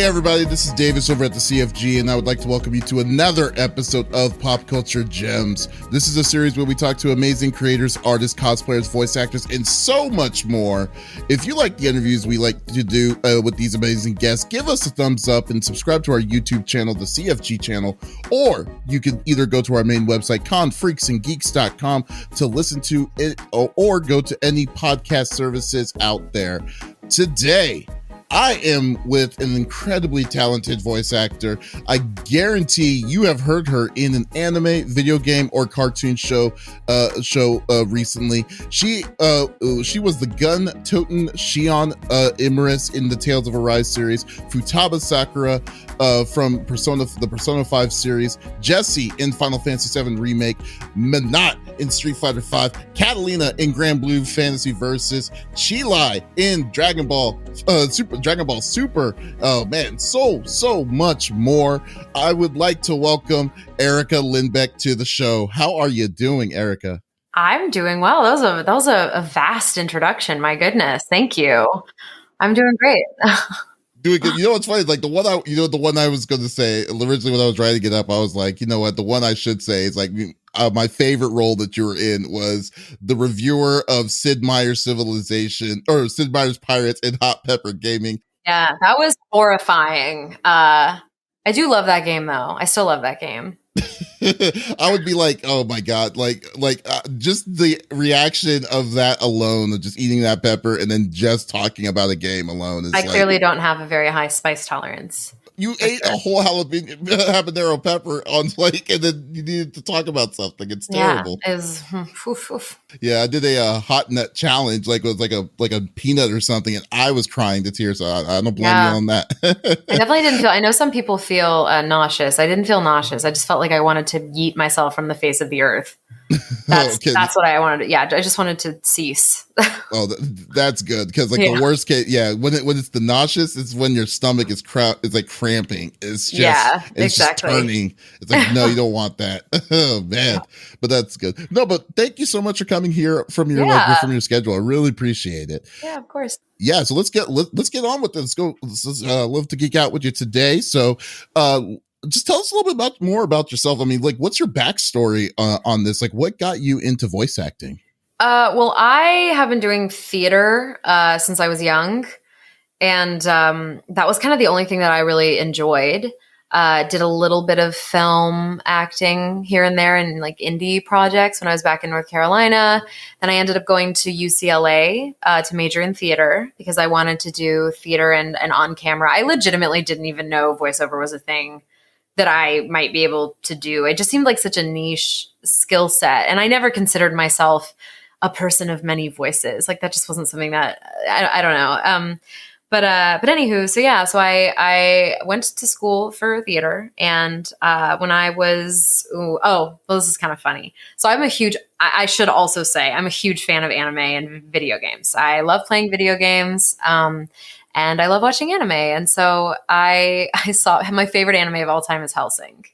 everybody, this is Davis over at the CFG, and I would like to welcome you to another episode of Pop Culture Gems. This is a series where we talk to amazing creators, artists, cosplayers, voice actors, and so much more. If you like the interviews we like to do with these amazing guests, give us a thumbs up and subscribe to our YouTube channel, the CFG channel, or you can either go to our main website, confreaksandgeeks.com, to listen to it, or go to any podcast services out there. Today, I am with an incredibly talented voice actor. I guarantee you have heard her in an anime, video game, or cartoon show recently. She was the gun-toting Shion Imaris in the Tales of Arise series, Futaba Sakura from the Persona 5 series, Jessie in Final Fantasy VII Remake, Minot in Street Fighter V, Catalina in Grand Blue Fantasy Versus, Chilai in Dragon Ball Super. Oh man, so much more. I would like to welcome Erica Lindbeck to the show. How are you doing, Erica? I'm doing well. That was a vast introduction. My goodness, thank you. I'm doing great. Doing good. You know what's funny? Like the one I was going to say originally when I was writing it up, I was like, you know what? The one I should say is like my favorite role that you were in was the reviewer of Sid Meier's Civilization or Sid Meier's Pirates in Hot Pepper Gaming. Yeah, that was horrifying. I do love that game though. I still love that game. I would be like, oh my God, just the reaction of that alone, of just eating that pepper and then just talking about a game alone. I clearly don't have a very high spice tolerance. You ate a whole habanero pepper on and then you needed to talk about something. It's terrible. Yeah, oof. Yeah, I did a hot nut challenge, like it was like a peanut or something, and I was crying to tears. So I don't blame you on that. I definitely didn't feel. I know some people feel nauseous. I didn't feel nauseous. I just felt like I wanted to yeet myself from the face of the earth. That's what I wanted. Yeah, I just wanted to cease. Oh, that's good because the worst case, when it's the nauseous, it's when your stomach is it's like cramping. It's just it's exactly just turning. It's like no, you don't want that. Oh man, but that's good. No, but thank you so much for coming here from your from your schedule. I really appreciate it. Yeah, of course. Yeah, so let's get on with this. Let's love to geek out with you today. So, just tell us a little bit more about yourself. I mean, like, what's your backstory on this? Like, what got you into voice acting? Well, I have been doing theater since I was young, and that was kind of the only thing that I really enjoyed. Did a little bit of film acting here and there in like indie projects when I was back in North Carolina. Then I ended up going to UCLA to major in theater because I wanted to do theater and on camera. I legitimately didn't even know voiceover was a thing that I might be able to do. It just seemed like such a niche skill set. And I never considered myself a person of many voices. Like that just wasn't something that I don't know. But anywho, so I went to school for theater, and when I was this is kind of funny. So I should also say I'm a huge fan of anime and video games. I love playing video games, and I love watching anime. And so I saw my favorite anime of all time is Hellsing.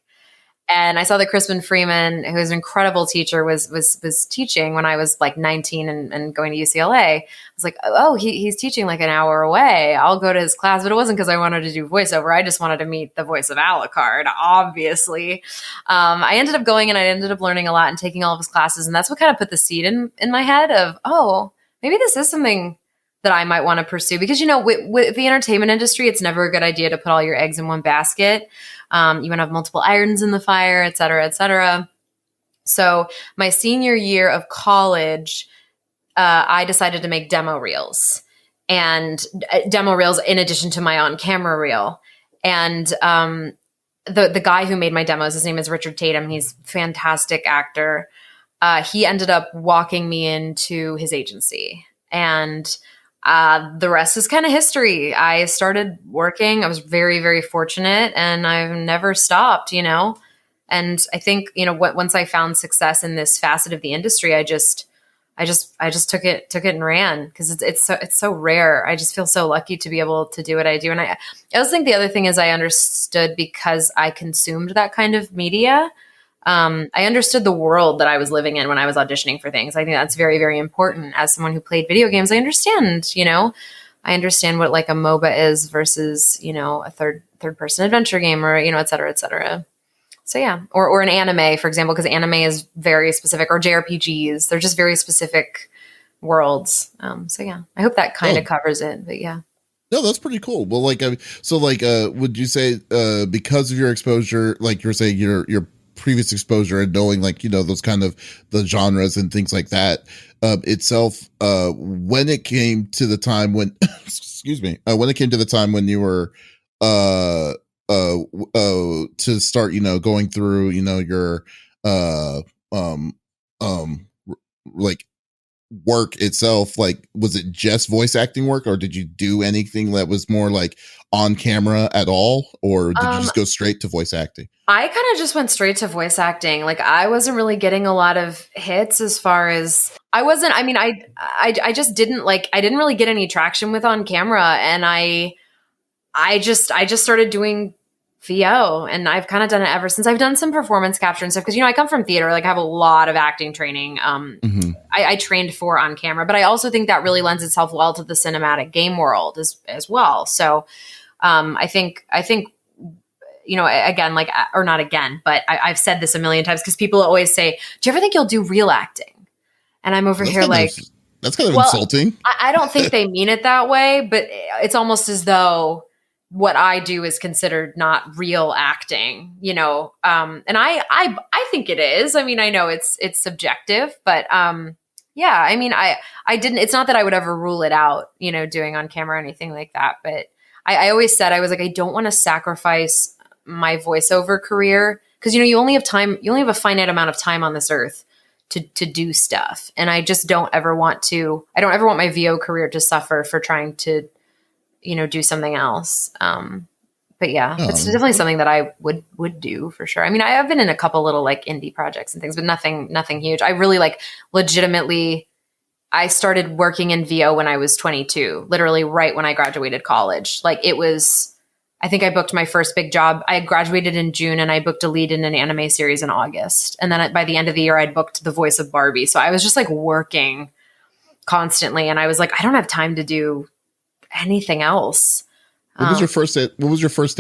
And I saw that Crispin Freeman, who is an incredible teacher, was teaching when I was like 19 and going to UCLA. I was like, oh, he's teaching like an hour away. I'll go to his class. But it wasn't because I wanted to do voiceover. I just wanted to meet the voice of Alucard, obviously. I ended up going and I ended up learning a lot and taking all of his classes. And that's what kind of put the seed in my head of, oh, maybe this is something that I might want to pursue. Because, with the entertainment industry, it's never a good idea to put all your eggs in one basket. You want to have multiple irons in the fire, et cetera, et cetera. So my senior year of college, I decided to make demo reels in addition to my on-camera reel. And the guy who made my demos, his name is Richard Tatum. He's a fantastic actor. He ended up walking me into his agency. And the rest is kind of history. I started working. I was very, very fortunate, and I've never stopped, And I think, once I found success in this facet of the industry, I just took it and ran because it's so rare. I just feel so lucky to be able to do what I do. And I also think the other thing is I understood because I consumed that kind of media. I understood the world that I was living in when I was auditioning for things. I think that's very, very important. As someone who played video games, I understand, I understand what like a MOBA is versus, you know, a third person adventure game, or, you know, et cetera, et cetera. So yeah, or an anime, for example, because anime is very specific, or JRPGs. They're just very specific worlds. So yeah, I hope that kind of covers it. But yeah. No, that's pretty cool. Well, like, would you say, because of your exposure, like you're saying, your previous exposure and knowing, like, you know, those kind of the genres and things like that, itself, when it came to the time when, excuse me, when it came to the time when you were, to start, you know, going through, you know, your, um, like work itself, like, was it just voice acting work, or did you do anything that was more like on camera at all, or did you just go straight to voice acting? I kind of just went straight to voice acting. Like, I wasn't really getting a lot of hits as far as I mean, I just didn't like, I didn't really get any traction with on camera. And I just started doing VO, and I've kind of done it ever since. I've done some performance capture and stuff, because, you know, I come from theater. Like, I have a lot of acting training. I trained for on camera, but I also think that really lends itself well to the cinematic game world as well. So I think, you know, again, like, or not again, but I've said this a million times, because people always say, do you ever think you'll do real acting? And I'm over here like, that's kind of insulting. I don't think they mean it that way, but it's almost as though what I do is considered not real acting, you know? And I think it is. I mean, I know it's subjective, but yeah, I mean, I didn't, it's not that I would ever rule it out, you know, doing on camera or anything like that. But I always said, I was like, I don't want to sacrifice my voiceover career, because, you know, you only have a finite amount of time on this earth to do stuff. And I just don't ever want my VO career to suffer for trying to, you know, do something else. But yeah, it's definitely something that I would do for sure. I mean, I've been in a couple little like indie projects and things, but nothing huge. I really like legitimately, I started working in VO when I was 22, literally right when I graduated college. Like, it was, I think I booked my first big job. I graduated in June, and I booked a lead in an anime series in August. And then by the end of the year, I'd booked the voice of Barbie. So I was just like working constantly. And I was like, I don't have time to do anything else. What was your first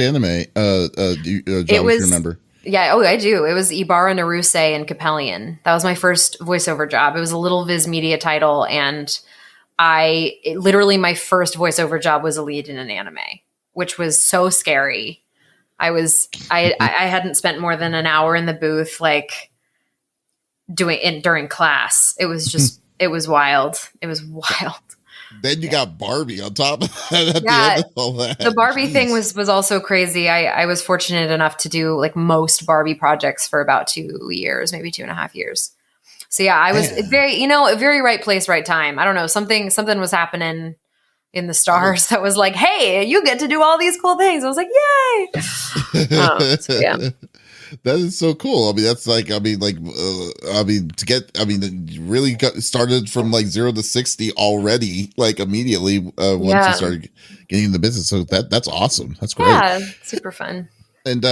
anime? John, if you remember? Yeah. Oh, I do. It was Ibarra Naruse and Capellion. That was my first voiceover job. It was a little Viz Media title. And literally my first voiceover job was a lead in an anime, which was so scary. I hadn't spent more than an hour in the booth, like during class. It was just, it was wild. It was wild. Then you got Barbie on top of that at the end of all that. The Barbie thing was also crazy. I was fortunate enough to do like most Barbie projects for about 2 years, maybe 2.5 years. So yeah, I was very right place, right time. I don't know, something was happening in the stars that was like, hey, you get to do all these cool things. I was like, yay. So yeah. That is so cool. I mean, that's like, really got started from like 0 to 60 already, like immediately once you started getting in the business. So that's awesome. That's great. Yeah, super fun. And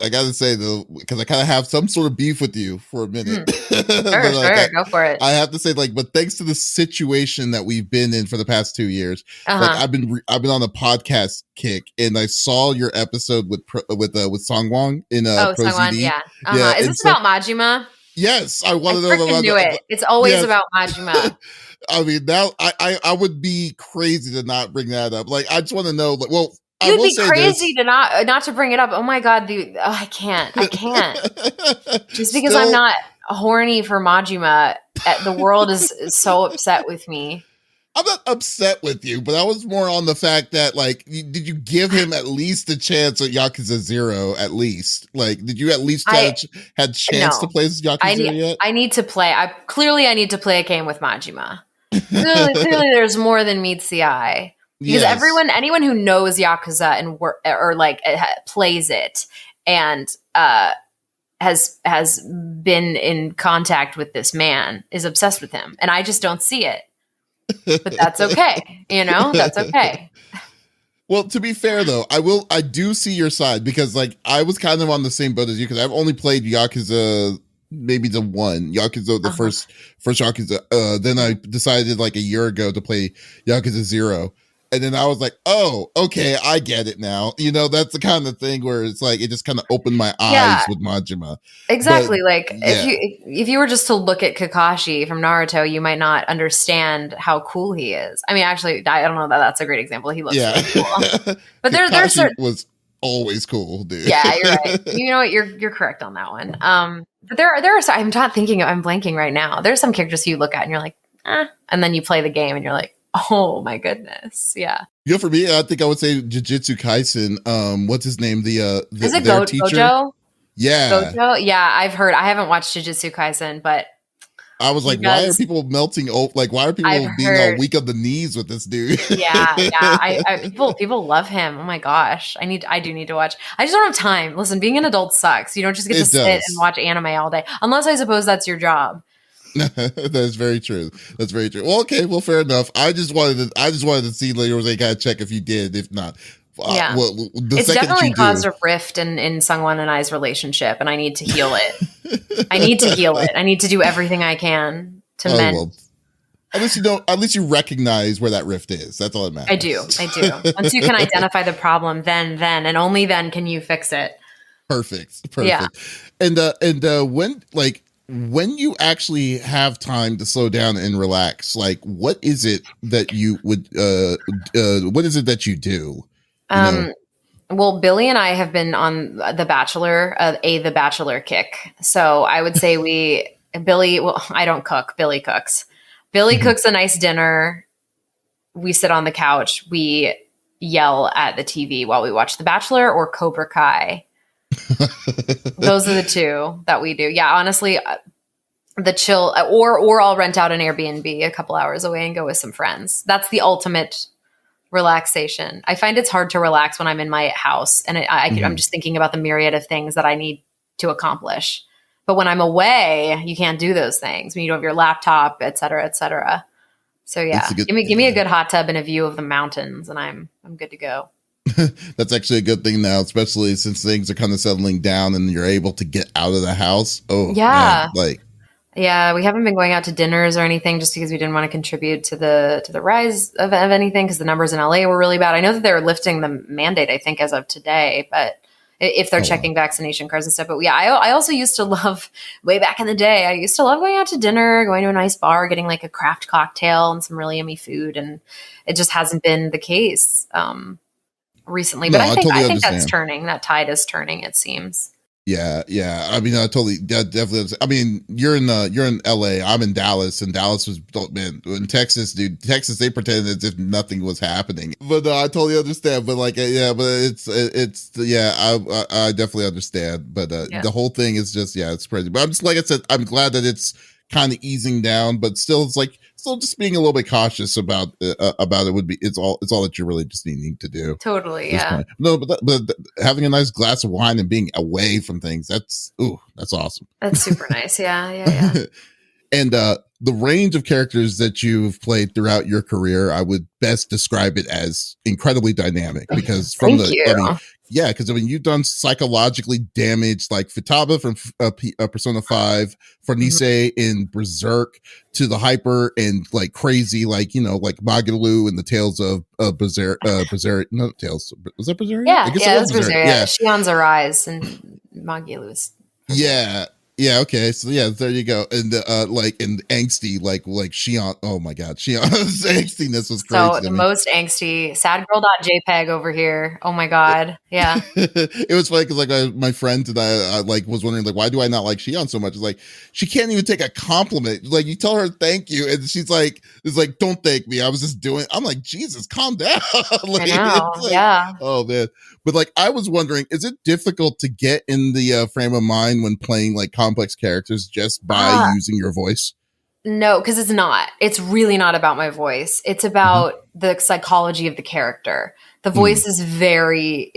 I gotta say though, because I kind of have some sort of beef with you for a minute. Sure, go for it. I have to say, like, but thanks to the situation that we've been in for the past 2 years, like I've been on a podcast kick, and I saw your episode with Songwon in Pro Songwon, ZD. Yeah. Yeah. Is this about Majima? Yes, I want to know about knew it. It's always about Majima. I mean, now I would be crazy to not bring that up. Like, I just want to know, like, well. You'd be crazy to not to bring it up. Oh my God, I can't. Just because I'm not horny for Majima, the world is so upset with me. I'm not upset with you, but I was more on the fact that, like, did you give him at least a chance at Yakuza 0? At least, like, did you at least had chance to play Yakuza 0 yet? I need to play. I need to play a game with Majima. Clearly, there's more than meets the eye. Because anyone who knows Yakuza and plays it and has been in contact with this man is obsessed with him, and I just don't see it. But that's okay, that's okay. Well, to be fair though, I do see your side, because like I was kind of on the same boat as you, because I've only played Yakuza maybe the one Yakuza, the first Yakuza. Then I decided like a year ago to play Yakuza 0. And then I was like, oh, okay, I get it now. You know, that's the kind of thing where it's like, it just kind of opened my eyes Yeah, with Majima. But exactly. Like yeah, if you were just to look at Kakashi from Naruto, you might not understand how cool he is. I mean, actually, I don't know that that's a great example. He looks yeah. really cool, but there's Kakashi certain. was always cool, dude. Yeah, you're right. You know what? You're correct on that one. But there are. I'm not thinking. I'm blanking right now. There's some characters you look at and you're like, and then you play the game and you're like, oh my goodness, yeah. You know, for me, I think I would say Jujutsu Kaisen. What's his name? Is it Their teacher. Gojo? Yeah. Gojo? Yeah, I've heard. I haven't watched Jujutsu Kaisen, but I was he like, why are does. people melting? Like, why are I've people being all heard. weak on the knees with this dude? Yeah, yeah. People love him. Oh my gosh, I do need to watch. I just don't have time. Listen, being an adult sucks. You don't just get to It sit and does. watch anime all day, unless I suppose that's your job. That's very true. That's very true. Well, okay. Well, fair enough. I just wanted to see later was I gotta check if you did. If not, Yeah. well, the It's second that definitely you caused do, a rift in Sungwon and I's relationship, and I need to heal it. I need to heal it. I need to do everything I can to oh mend. well. At least you don't. At least you recognize where that rift is. That's all that matters. I do. I do. Once you can identify the problem, then and only then can you fix it. Perfect. Yeah. And when you actually have time to slow down and relax, like what is it that you would what is it that you do? You know? Well, Billy and I have been on The Bachelor, The Bachelor kick. So I would say Billy, well, I don't cook. Billy cooks. Billy cooks a nice dinner. We sit on the couch. We yell at the TV while we watch The Bachelor or Cobra Kai. Those are the two that we do. Yeah, honestly, the chill, or I'll rent out an Airbnb a couple hours away and go with some friends. That's the ultimate relaxation. I find it's hard to relax when I'm in my house and I'm just thinking about the myriad of things that I need to accomplish. But when I'm away, you can't do those things when you don't have your laptop, et cetera, et cetera. So yeah, give me a good hot tub and a view of the mountains, and I'm good to go. That's actually a good thing now, especially since things are kind of settling down and you're able to get out of the house. Oh Yeah. man, Yeah, we haven't been going out to dinners or anything just because we didn't want to contribute to the rise of anything because the numbers in LA were really bad. I know that they're lifting the mandate, I think, as of today, but if they're checking vaccination cards and stuff. But yeah, I also used to love, way back in the day, I used to love going out to dinner, going to a nice bar, getting like a craft cocktail and some really yummy food. And it just hasn't been the case recently. no, But I totally I think understand. that's turning. That tide is turning, it seems. Yeah. I mean, I totally, definitely. I mean, you're in LA. I'm in Dallas, and Dallas was, man, in Texas, dude. Texas, they pretended as if nothing was happening. But I totally understand. But I definitely understand. But the whole thing is just, it's crazy. But I'm just, like I said, I'm glad that it's kind of easing down, but still, it's like still just being a little bit cautious about it would be it's all that you're really just needing to do. Totally, yeah. Point. No, but having a nice glass of wine and being away from things, that's awesome. That's super nice. Yeah. And the range of characters that you've played throughout your career, I would best describe it as incredibly dynamic because because you've done psychologically damaged like Futaba from Persona 5, Farnese in Berserk, to the hyper and like crazy, like like Magalu and the Tales of Berserk. No, Tales. Was that Berserk? Yeah, it was Berserk. Yeah. Shion's Arise and Magalu is Berserk. Yeah, okay. So there you go. And and angsty, like Shion. Oh my god, Shion's angstiness was crazy. So the most angsty, sadgirl.jpg over here. Oh my god. Yeah. It was funny because like my friend and I like was wondering like why do I not like Shion so much? It's like she can't even take a compliment. Like you tell her thank you, and she's like, "It's like don't thank me. I was just doing." I'm like, Jesus, calm down. Like, I know. like, yeah. Oh man. But like I was wondering, is it difficult to get in the frame of mind when playing like complex characters just by using your voice? No, because it's not. It's really not about my voice. It's about the psychology of the character. The voice is very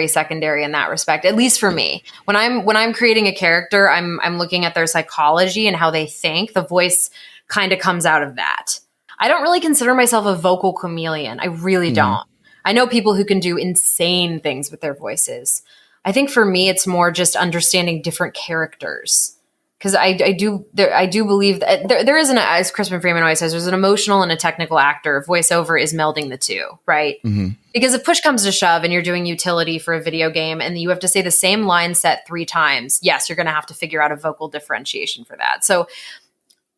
secondary in that respect, at least for me. When I'm creating a character, I'm looking at their psychology and how they think. The voice kind of comes out of that. I don't really consider myself a vocal chameleon. I really don't. I know people who can do insane things with their voices. I think for me, it's more just understanding different characters because I do believe that there isn't, as Crispin Freeman always says, there's an emotional and a technical actor. Voiceover is melding the two, right? Mm-hmm. Because if push comes to shove and you're doing utility for a video game and you have to say the same line set 3 times, yes, you're going to have to figure out a vocal differentiation for that. So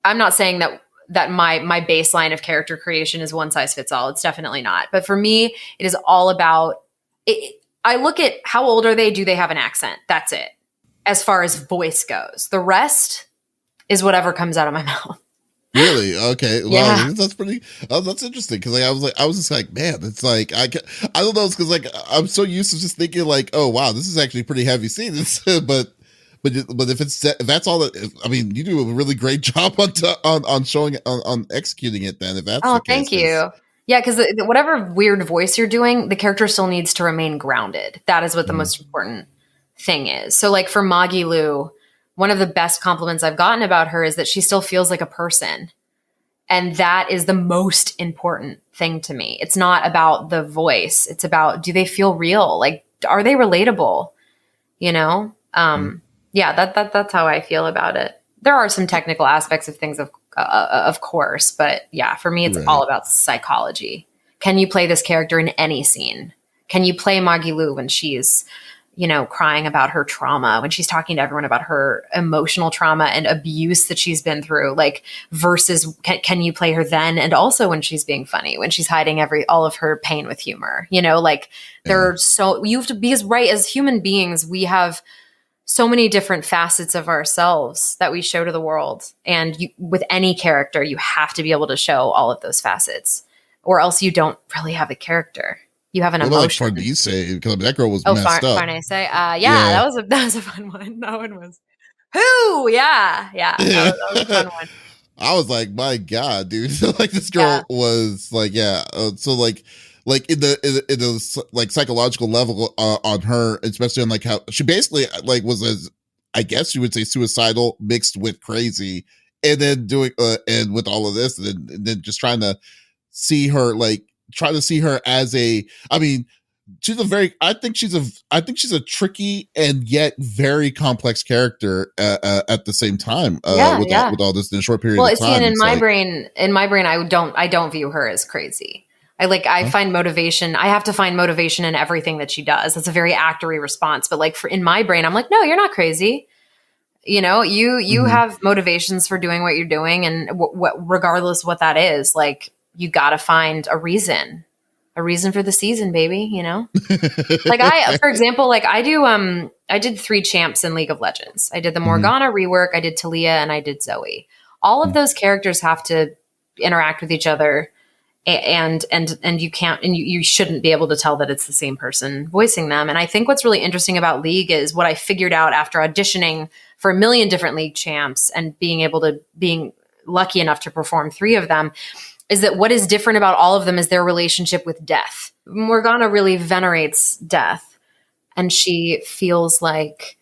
I'm not saying that my baseline of character creation is one size fits all. It's definitely not. But for me, it is all about it. I look at how old are they? Do they have an accent? That's it. As far as voice goes, the rest is whatever comes out of my mouth. Really? Okay. Yeah. Wow, that's pretty. That's interesting because I was just like, man, it's like I don't know. It's because like I'm so used to just thinking like, oh wow, this is actually pretty heavy scenes, but if that's all that, I mean, you do a really great job on showing on executing it. Then if that's the case, Thank you. Yeah, because whatever weird voice you're doing, the character still needs to remain grounded. That is what the most important thing is. So like for Magi Lu, one of the best compliments I've gotten about her is that she still feels like a person. And that is the most important thing to me. It's not about the voice. It's about, do they feel real? Like, are they relatable? You know? Yeah, that's how I feel about it. There are some technical aspects of things, of course, but yeah, for me, it's all about psychology. Can you play this character in any scene? Can you play Magi Lu when she's, you know, crying about her trauma, when she's talking to everyone about her emotional trauma and abuse that she's been through, like versus can you play her then and also when she's being funny, when she's hiding all of her pain with humor, you know, like you have to, because right, as human beings, we have so many different facets of ourselves that we show to the world. And with any character, you have to be able to show all of those facets or else you don't really have a character. You have an emotion. Like Farnese, because that girl was messed up. Farnese. That was a fun one. That one was who? Yeah. That was a fun one. I was like, my God, dude! Like this girl was like, so like in the like psychological level on her, especially on like how she basically like was as I guess you would say suicidal mixed with crazy, and then doing and with all of this, and then just trying to see her as I mean, I think she's a tricky and yet very complex character at the same time. With all this in a short period of time. Well, in my brain, I don't view her as crazy. I find motivation. I have to find motivation in everything that she does. That's a very actory response, but like in my brain, I'm like, no, you're not crazy. You know, you have motivations for doing what you're doing, and regardless what that is, like you got to find a reason for the season, baby, you know? For example, I did 3 champs in League of Legends. I did the Morgana rework, I did Talia, and I did Zoe. All of those characters have to interact with each other and you can't, and you shouldn't be able to tell that it's the same person voicing them. And I think what's really interesting about League is what I figured out after auditioning for a million different League champs and being lucky enough to perform 3 of them, is that what is different about all of them is their relationship with death. Morgana really venerates death, and she feels like,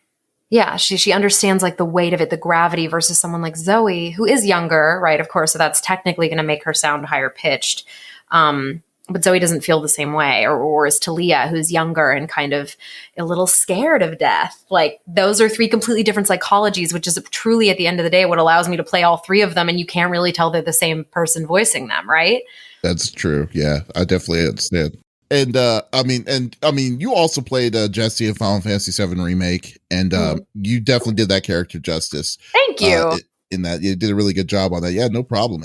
she understands like the weight of it, the gravity, versus someone like Zoe, who is younger, right? Of course, so that's technically going to make her sound higher pitched. But Zoe doesn't feel the same way, or is Talia, who's younger and kind of a little scared of death. Like those are 3 completely different psychologies, which is truly at the end of the day what allows me to play all 3 of them, and you can't really tell they're the same person voicing them, right? That's true. Yeah, I definitely understand. And I mean, you also played Jessie in Final Fantasy VII Remake, and you definitely did that character justice. Thank you. In that, you did a really good job on that. Yeah, no problem.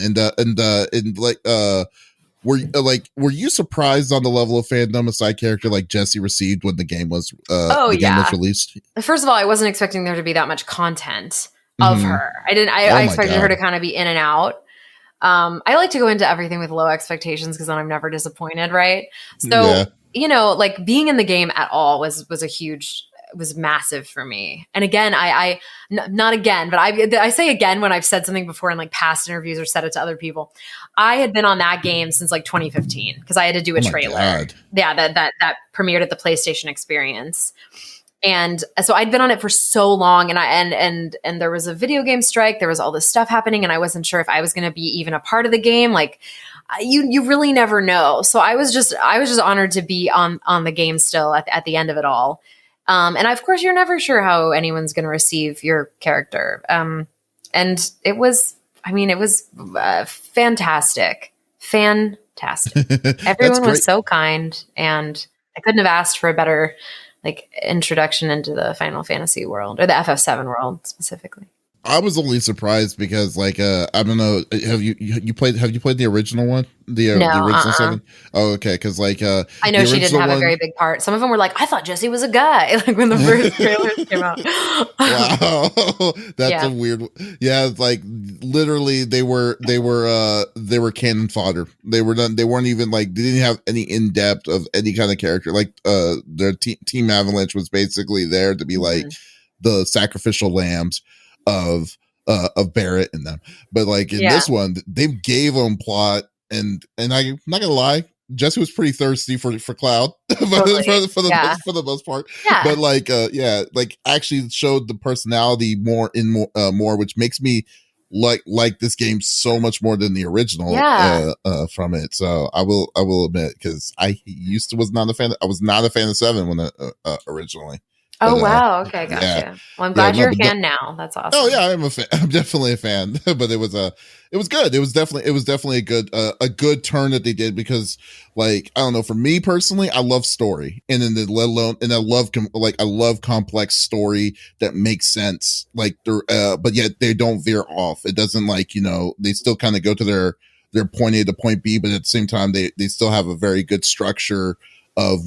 Were you surprised on the level of fandom a side character like Jessie received when the game was game was released? First of all, I wasn't expecting there to be that much content of her. I expected her to kind of be in and out. I like to go into everything with low expectations because then I'm never disappointed, right? So, you know, like being in the game at all was massive for me. And again, not again, but I say again when I've said something before in like past interviews or said it to other people. I had been on that game since like 2015 because I had to do a trailer. Yeah, that premiered at the PlayStation Experience. And so I'd been on it for so long, and there was a video game strike. There was all this stuff happening, and I wasn't sure if I was going to be even a part of the game. Like, you really never know. So I was just honored to be on the game still at the end of it all. And of course, you're never sure how anyone's going to receive your character. And it was, I mean, it was fantastic. Fantastic. That's Everyone was great. so kind, and I couldn't have asked for a better like introduction into the Final Fantasy world, or the FF7 world specifically. I was only surprised because, like, I don't know. Have you played the original one? No, The original seven? Oh, okay. Because like, I know the she didn't original have a one. very big part. Some of them were like, I thought Jesse was a guy, like when the first trailers came out. Wow, that's Yeah. a weird. Yeah, it's like literally they were cannon fodder. They were done. They weren't even like they didn't have any in depth of any kind of character. Like their team Avalanche was basically there to be like the sacrificial lambs of Barrett and them. But like in Yeah. this one, they gave them plot, and I'm not gonna lie, Jesse was pretty thirsty for Cloud Totally. Yeah. for the most part. Yeah. But like yeah, like actually showed the personality more, which makes me like this game so much more than the original Yeah. from it. So I will admit, because was not a fan. I was not a fan of 7 when originally. Oh But, wow. Okay, gotcha. yeah. Well, I'm Yeah, glad no, you're a but fan now. That's awesome. oh yeah, I'm a fan. I'm definitely a fan. But it was good. It was definitely a good turn that they did, because like I don't know, for me personally, I love story, and then let alone, and I love complex story that makes sense. Like but yet they don't veer off. It doesn't like, they still kind of go to their point A to point B, but at the same time they still have a very good structure of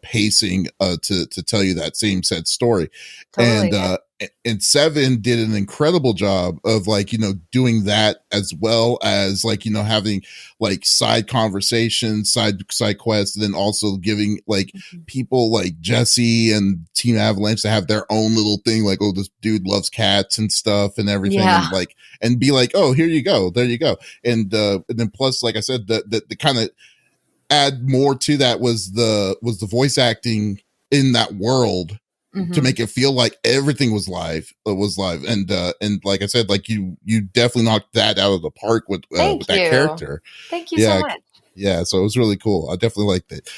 pacing to tell you that same said story. Totally. And 7 did an incredible job of like, doing that, as well as like, having like side conversations, side quests, and then also giving like people like Jesse and Team Avalanche to have their own little thing, like, oh, this dude loves cats and stuff and everything. Yeah. And like, and be like, oh, here you go, there you go. And then plus, like I said, the kind of add more to that was the voice acting in that world, to make it feel like everything was live. And like I said, like you definitely knocked that out of the park with that character. Thank you so much. Yeah, so it was really cool. I definitely liked it.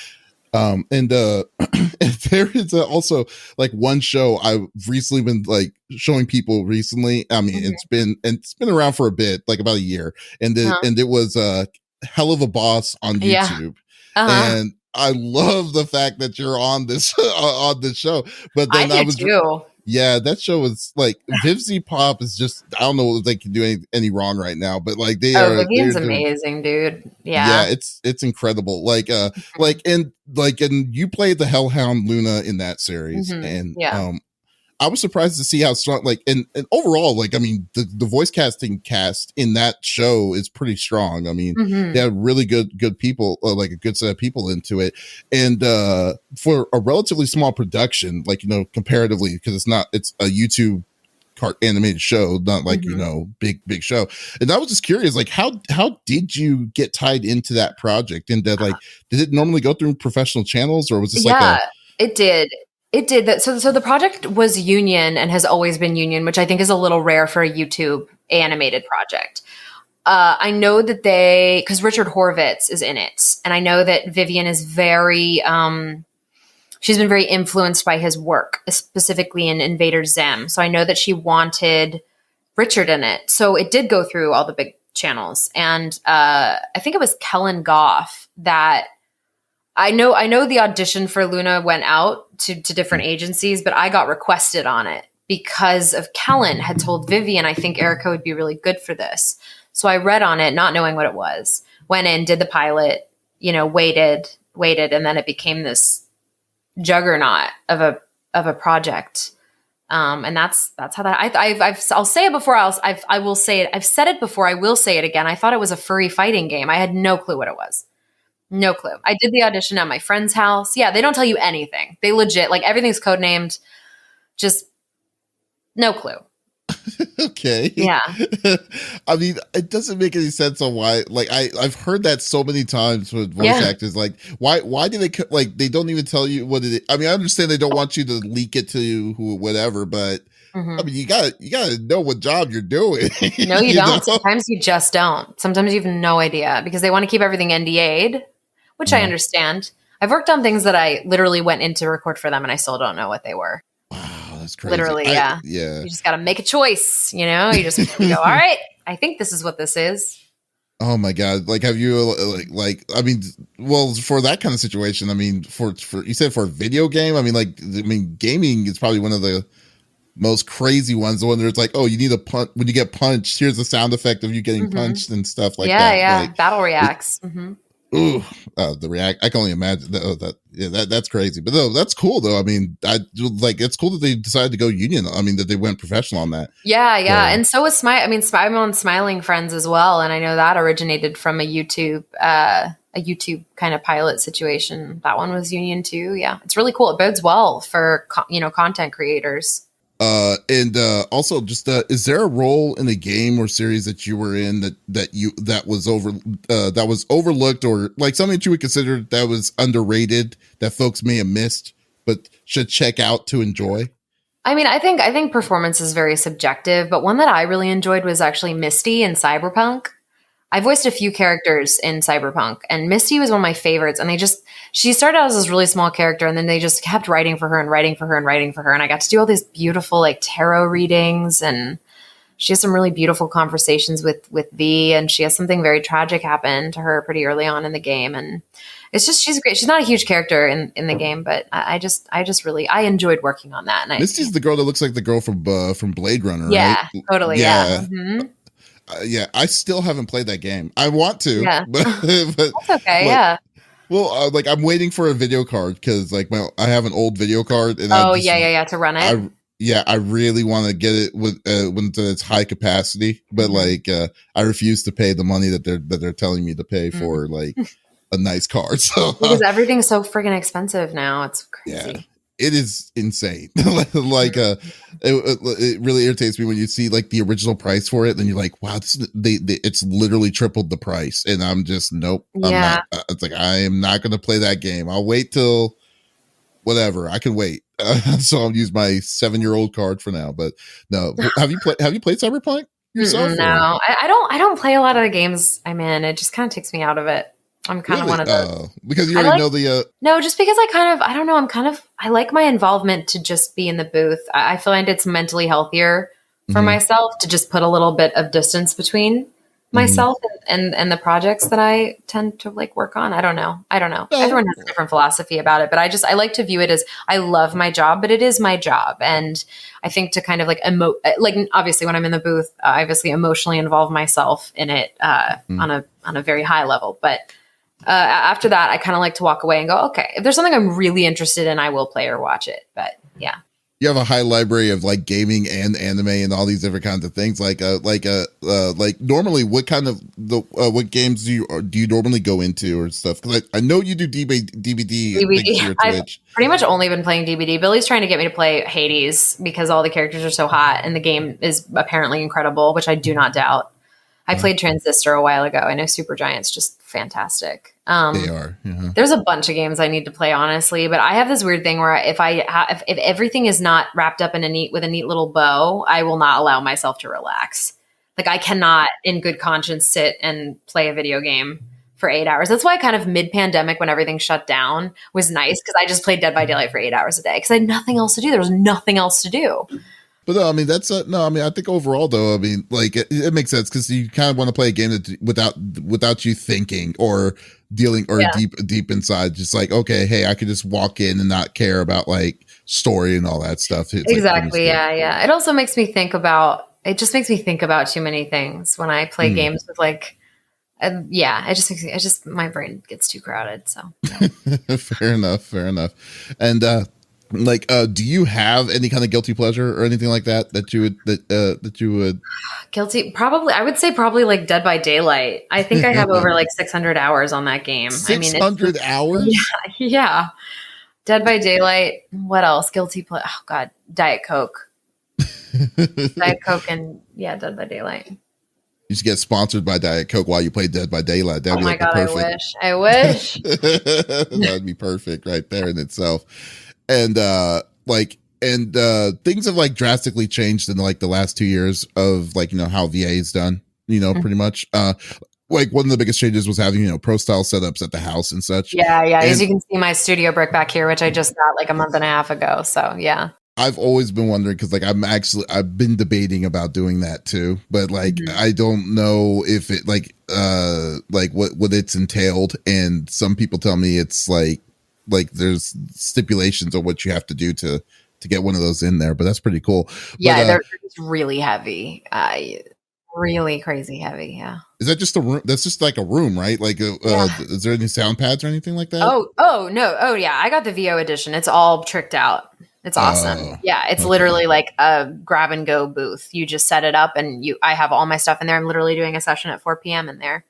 And there is also like one show I've recently been like showing people recently. I mean, it's been around for a bit, like about a year, and it was Hell of a Boss on YouTube. And I love the fact that you're on this on this show. But then I was too. Yeah, that show is like Vivzy Pop is just, I don't know if they can do any wrong right now, but like Vivian's amazing, dude. Yeah. Yeah, it's incredible. Like and you played the Hellhound Luna in that series, and I was surprised to see how strong, like, and overall, like, I mean, the voice casting cast in that show is pretty strong. I mean, they have really good people, like a good set of people into it. And for a relatively small production, like, comparatively, because it's a YouTube animated show, not like, big show. And I was just curious, like, how did you get tied into that project? And that, like, did it normally go through professional channels, or was this it did. It did that. So the project was union and has always been union, which I think is a little rare for a YouTube animated project. I know that because Richard Horvitz is in it, and I know that Vivian is very, she's been very influenced by his work, specifically in Invader Zim. So I know that she wanted Richard in it. So it did go through all the big channels. And I think it was Kellen Goff that I know the audition for Luna went out to different agencies, but I got requested on it because of Kellen had told Vivian, I think Erica would be really good for this. So I read on it, not knowing what it was, went in, did the pilot, waited, and then it became this juggernaut of a project. And that's how that I'll say it before I will say it. I've said it before. I will say it again. I thought it was a furry fighting game. I had no clue what it was. No clue. I did the audition at my friend's house. Yeah, they don't tell you anything. They legit, like, everything's codenamed. Just no clue. Okay. Yeah. I mean, it doesn't make any sense on why. Like, I've heard that so many times with voice actors. Like, why do they, like, they don't even tell you what it is? I mean, I understand they don't want you to leak it to whatever, but I mean, you gotta know what job you're doing. No, you don't. Sometimes you just don't. Sometimes you have no idea because they want to keep everything NDA'd, which I understand. I've worked on things that I literally went in to record for them and I still don't know what they were. Wow, that's crazy. Literally, yeah. Yeah. You just got to make a choice, you know? You just go, all right, I think this is what this is. Oh my God. Like, have you I mean, well, for that kind of situation, I mean, for you said for a video game, I mean, gaming is probably one of the most crazy ones. The one where it's like, oh, you need a punch when you get punched. Here's the sound effect of you getting punched and stuff like that. Yeah. Like, Battle reacts. Ooh, the react. I can only imagine that's crazy. But no, that's cool though. I mean, it's cool that they decided to go union. I mean, that they went professional on that. Yeah. And so was I'm on Smiling Friends as well, and I know that originated from a YouTube kind of pilot situation. That one was union too. Yeah, it's really cool. It bodes well for content creators. And also just is there a role in a game or series that you were in that was overlooked, or like something that you would consider that was underrated that folks may have missed but should check out to enjoy? I mean, I think performance is very subjective, but one that I really enjoyed was actually Misty in Cyberpunk. I voiced a few characters in Cyberpunk, and Misty was one of my favorites. And she started out as this really small character, and then they just kept writing for her and writing for her and writing for her. And I got to do all these beautiful like tarot readings, and she has some really beautiful conversations with V, and she has something very tragic happen to her pretty early on in the game. And it's just, she's great. She's not a huge character in the game, but I enjoyed working on that. And Misty's the girl that looks like the girl from Blade Runner, yeah, right? Totally. Yeah. Yeah, I still haven't played that game. I want to, but that's okay. Yeah. Well, like I'm waiting for a video card because like I have an old video card, and to run it. I really want to get it when it's high capacity, but like I refuse to pay the money that they're telling me to pay for like a nice card. So because everything's so friggin' expensive now, it's crazy. Yeah. It is insane. It really irritates me when you see like the original price for it, then you're like, wow, it's literally tripled the price, and I'm just nope. Yeah. I'm not, it's like I am not going to play that game. I'll wait till whatever. I can wait. So I'll use my 7-year-old card for now. But no, have you played Cyberpunk yourself? No, I don't play a lot of the games I'm in. It just kind of takes me out of it. I'm kind of one of those. Because you already know the... No, just because I don't know, I like my involvement to just be in the booth. I find it's mentally healthier for myself to just put a little bit of distance between myself and the projects that I tend to like work on. I don't know. No. Everyone has a different philosophy about it, but I like to view it as I love my job, but it is my job. And I think to kind of like obviously when I'm in the booth, I obviously emotionally involve myself in it on a very high level. But after that, I kind of like to walk away and go, okay, if there's something I'm really interested in, I will play or watch it. But yeah. You have a high library of like gaming and anime and all these different kinds of things. Like normally, what kind of what games do you normally go into or stuff? Because I know you do DVD. I've pretty much only been playing DVD. Billy's trying to get me to play Hades because all the characters are so hot and the game is apparently incredible, which I do not doubt. I played Transistor a while ago. I know Supergiant's just fantastic. They are. Yeah. There's a bunch of games I need to play, honestly, but I have this weird thing where if everything is not wrapped up in with a neat little bow, I will not allow myself to relax. Like I cannot, in good conscience, sit and play a video game for 8 hours. That's why kind of mid-pandemic when everything shut down was nice because I just played Dead by Daylight for 8 hours a day because I had nothing else to do. There was nothing else to do. But no, I mean I think overall though, I mean, like it makes sense because you kind of want to play a game that without you thinking or dealing or deep inside, just like, okay, hey, I could just walk in and not care about like story and all that stuff. It's exactly, like, yeah. It also makes me think about. It just makes me think about too many things when I play games with like. It just my brain gets too crowded. So fair enough, and. Do you have any kind of guilty pleasure or anything like that you would guilty? Probably, I would say probably like Dead by Daylight. I think I have over like 600 hours on that game. 600 hours? Yeah. Dead by Daylight. What else? Guilty pleasure. Oh God. Diet Coke. Diet Coke and Dead by Daylight. You should get sponsored by Diet Coke while you play Dead by Daylight. That'd be like God, perfect. I wish. That'd be perfect right there in itself. And things have like drastically changed in like the last 2 years of like, how VA is done, pretty much. like one of the biggest changes was having, pro style setups at the house and such. Yeah. As And you can see my studio brick back here, which I just got like a month and a half ago. So yeah. I've always been wondering because like I've been debating about doing that too, but like I don't know if it like what it's entailed, and some people tell me it's like there's stipulations on what you have to do to get one of those in there, but that's pretty cool. Yeah, But, they're just really heavy. Really crazy heavy. Yeah. is that just a room? That's just like a room, right? Like, is there any sound pads or anything like that? Oh no. Oh yeah. I got the VO edition. It's all tricked out. It's awesome. Yeah. It's literally like a grab and go booth. You just set it up and I have all my stuff in there. I'm literally doing a session at 4 p.m. in there.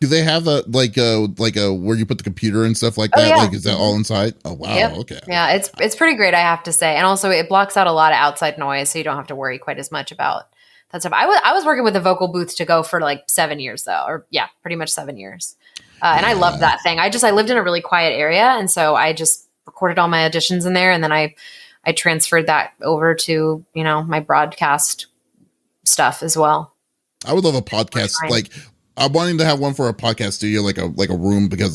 Do they have a where you put the computer and stuff like that? Yeah. Like, is that all inside? Oh wow. Yep. Okay. Yeah. It's pretty great, I have to say. And also it blocks out a lot of outside noise. So you don't have to worry quite as much about that stuff. I was working with a vocal booth to go for like 7 years though, or yeah, pretty much 7 years. And I loved that thing. I lived in a really quiet area. And so I just recorded all my auditions in there. And then I transferred that over to, my broadcast stuff as well. I would love a podcast. Like, I'm wanting to have one for a podcast studio, like a room, because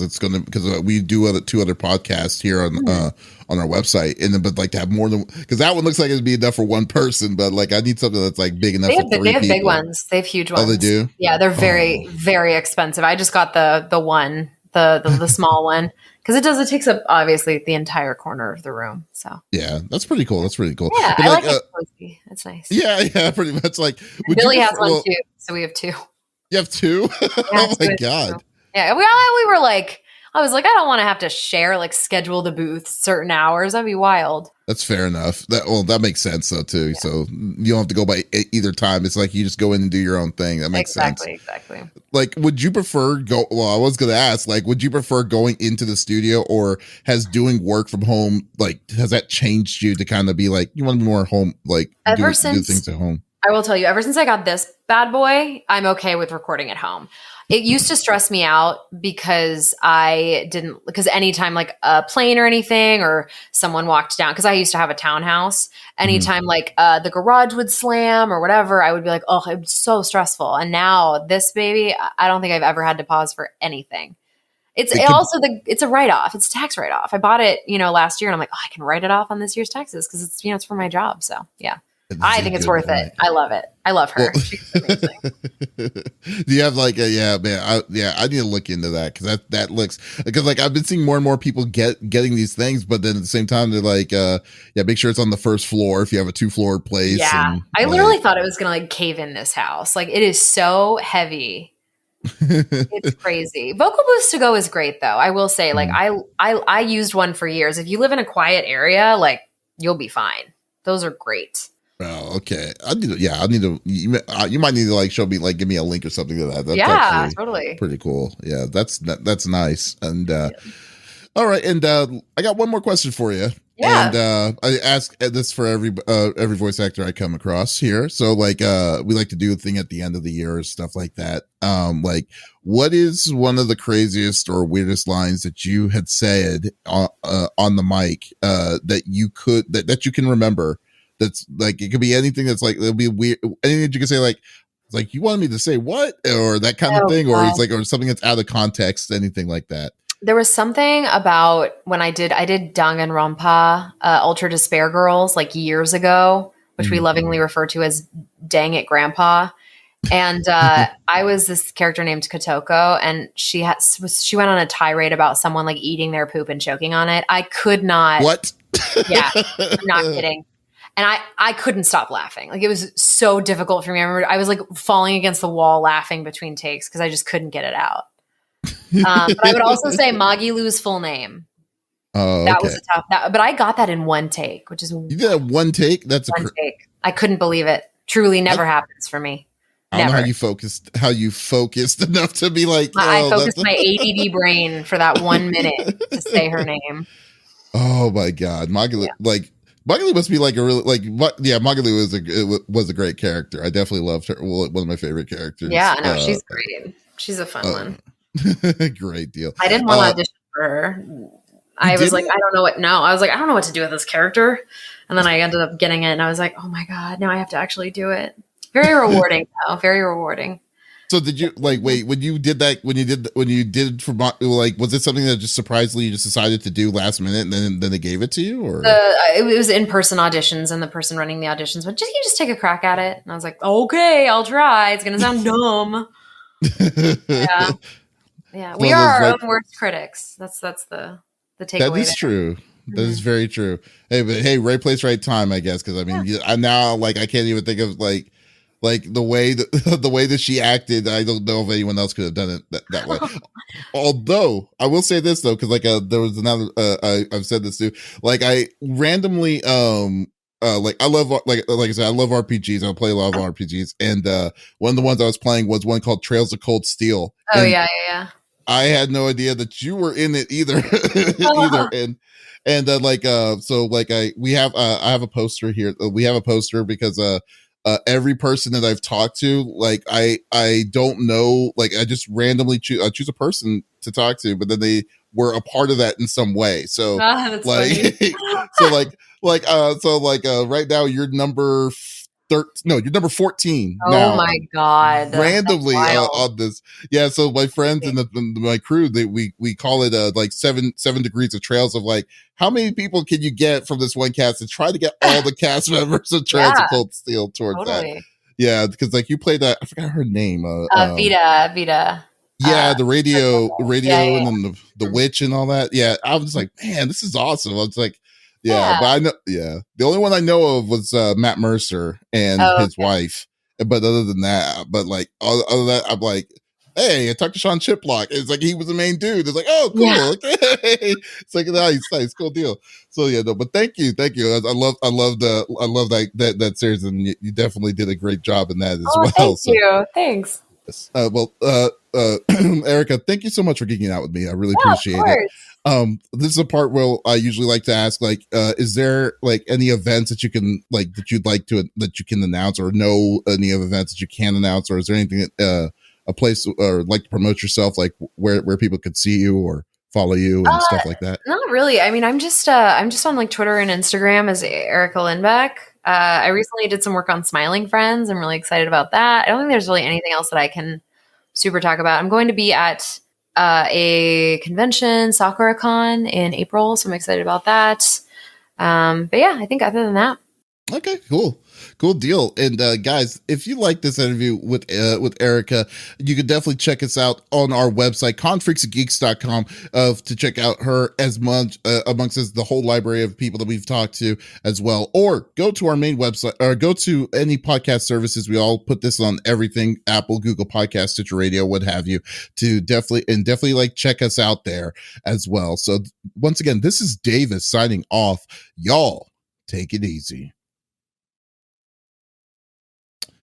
we do two other podcasts here on our website, and then but like to have more than, because that one looks like it'd be enough for one person, but like I need something that's like big enough. They have, for three they have people. big ones. They have huge ones. Oh, they do. Yeah, they're very very expensive. I just got the one, the small one, because it takes up obviously the entire corner of the room. So yeah, that's pretty cool. Yeah, but I like it cozy. It's nice. Yeah, pretty much. Like Billy has one too, so we have two. You have two? Oh my god! Two. Yeah, we were like, I was like, I don't want to have to share, like schedule the booth certain hours. That'd be wild. That's fair enough. That makes sense though too. Yeah. So you don't have to go by either time. It's like you just go in and do your own thing. That makes sense. Exactly. Like, would you prefer I was going to ask, like, would you prefer going into the studio, or has doing work from home, like, has that changed you to kind of be like, you want to be more home, like do things at home? I will tell you, ever since I got this bad boy, I'm okay with recording at home. It used to stress me out because anytime like a plane or anything, or someone walked down, because I used to have a townhouse, anytime like the garage would slam or whatever, I would be like, oh, it's so stressful. And now this baby, I don't think I've ever had to pause for anything. It's a write-off. It's a tax write-off. I bought it, last year, and I'm like, oh, I can write it off on this year's taxes because it's, it's for my job. So yeah. I think it's worth it. I love it. I love her. Well, she's amazing. Do you have like I need to look into that, because that looks, because like I've been seeing more and more people getting these things, but then at the same time they're like, make sure it's on the first floor if you have a 2-floor place. Yeah, and, I literally thought it was gonna like cave in this house. Like, it is so heavy. It's crazy. Vocal booths to go is great though. I will say, like, I used one for years. If you live in a quiet area, like, you'll be fine. Those are great. Oh, okay. I need to. You might need to like show me, like, give me a link or something to that. That's totally pretty cool. Yeah, that's nice. And all right, and I got one more question for you. Yeah. And I ask this for every voice actor I come across here. So like we like to do a thing at the end of the year or stuff like that. Like, what is one of the craziest or weirdest lines that you had said on the mic that you can remember? That's like, it could be anything that's like, it'll be weird. Anything that you can say, like you wanted me to say what, or that kind of thing, or it's like, or something that's out of context, anything like that. There was something about when I did Danganronpa, Ultra Despair Girls, like years ago, which we lovingly refer to as Dang It Grandpa. And I was this character named Kotoko, and she went on a tirade about someone like eating their poop and choking on it. I could not. What? Yeah, I'm not kidding. And I couldn't stop laughing. Like, it was so difficult for me. I remember I was like falling against the wall laughing between takes because I just couldn't get it out. But I would also say Magilu's full name. Oh, that was a tough. But I got that in one take, which is, you did that one take. That's one take. I couldn't believe it. Truly, never happens for me. I don't know how you focused enough to be like. I focused my ADD brain for that 1 minute to say her name. Oh my god, Magilu! Yeah. Like, Magalu must be like a really, like, yeah, Magalu was a great character. I definitely loved her. Well, one of my favorite characters. Yeah, no, she's great. She's a fun one. Great deal. I didn't want to audition for her. I was like, I don't know what to do with this character. And then I ended up getting it, and I was like, oh my God, now I have to actually do it. Very rewarding though. Very rewarding. So did you like wait when you did that when you did for like was it something that just surprisingly you just decided to do last minute and then they gave it to you or It was in person auditions, and the person running the auditions went, "Just you just take a crack at it." And I was like, "Okay, I'll try. It's gonna sound dumb." Yeah, yeah. one We of are those our right own worst critics. That's the that takeaway is there. true. That is Mhm. very true. Hey, but hey, right place, right time, I guess. Because I mean, Yeah. I now like I can't even think of like the way that the way that she acted. I don't know if anyone else could have done it that way. Although I will say this though, because like there was another I've said this too. Like I randomly like I love like I said I love RPGs. I play a lot of RPGs, and one of the ones I was playing was one called Trails of Cold Steel, Oh and yeah, yeah, I had no idea that you were in it either, either. yeah. And like so like I have a poster here. We have a poster because every person that I've talked to, like I don't know, like I just randomly choose a person to talk to, but then they were a part of that in some way. So Ah, that's like funny. so right now you're number 13, no, you're number 14 Oh now my god, that's randomly wild. on this. Yeah, so my friends Crazy. and my crew, we call it like seven degrees of trails of like how many people can you get from this one cast and try to get all the cast members of Trails of Yeah, Cold Steel towards that. totally. Yeah, because like you played that, I forgot her name. Vita. Yeah, the Yeah, radio, yeah, and then the yeah. witch and all that. Yeah, I was like, man, this is awesome. I was like, yeah, Yeah. but I know, yeah, the only one I know of was Matt Mercer and Oh, his wife. But other than that, but like other than that, I'm like, hey, I talked to Sean Chiplock. It's like he was the main dude. It's like, oh, yeah. cool. Okay, it's like nice, cool deal. So yeah, no, but thank you. I love that series, and you definitely did a great job in that as Oh, well. thank So you. Thanks. yes. Erica, thank you so much for geeking out with me. I really Yeah, of appreciate it. course. This is a part where I usually like to ask, like, is there like any events that you can like that you'd like to that you can announce, or know any of events that you can announce, or is there anything a place or like to promote yourself, like where people could see you or follow you and Uh, stuff like that? Not really. I mean, I'm just on like Twitter and Instagram as Erica Lindbeck. I recently did some work on Smiling Friends. I'm really excited about that. I don't think there's really anything else that I can super talk about. I'm going to be at a convention, SakuraCon, in April, so I'm excited about that. But yeah, I think other than that, Okay, cool deal. And guys, if you like this interview with Erica, you can definitely check us out on our website, confreaksandgeeks.com, to check out her as much amongst us, the whole library of people that we've talked to as well. Or go to our main website, or go to any podcast services. We all put this on everything: Apple, Google Podcast, Stitcher Radio, what have you. To definitely like check us out there as well. So once again, this is Davis signing off. Y'all take it easy.